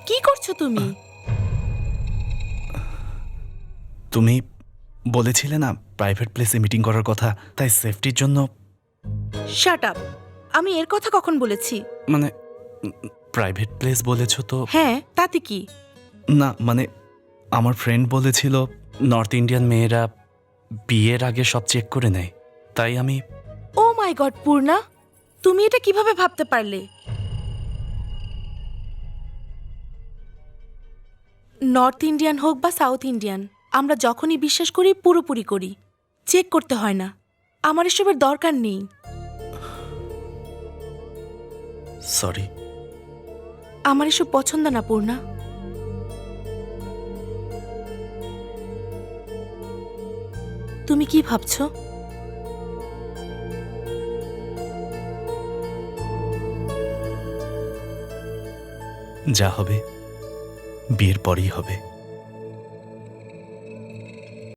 কি করছো তুমি? তুমি বলেছিলে না প্রাইভেট প্লেসে মিটিং করার কথা, তাই সেফটির জন্য। Shut up. আমি এর কথা কখন বলেছি? মানে প্রাইভেট প্লেস বলেছো তো। হ্যাঁ, তাতে কি? না মানে আমার ফ্রেন্ড বলেছিল নর্থ ইন্ডিয়ান মেয়েরা বিয়ের আগে সব চেক করে নেয়, তাই আমি। ও মাই গড পূর্ণা, তুমি এটা কিভাবে ভাবতে পারলে? নর্থ ইন্ডিয়ান হোক বা সাউথ ইন্ডিয়ান, আমরা যখনই বিশ্বাস করি পুরোপুরি করি, চেক করতে হয় না। আমার এসবের দরকার নেই। সরি। আমার এসব পছন্দ না পূর্ণা। তুমি কি ভাবছো? যা হবে বিয়ের পরেই হবে।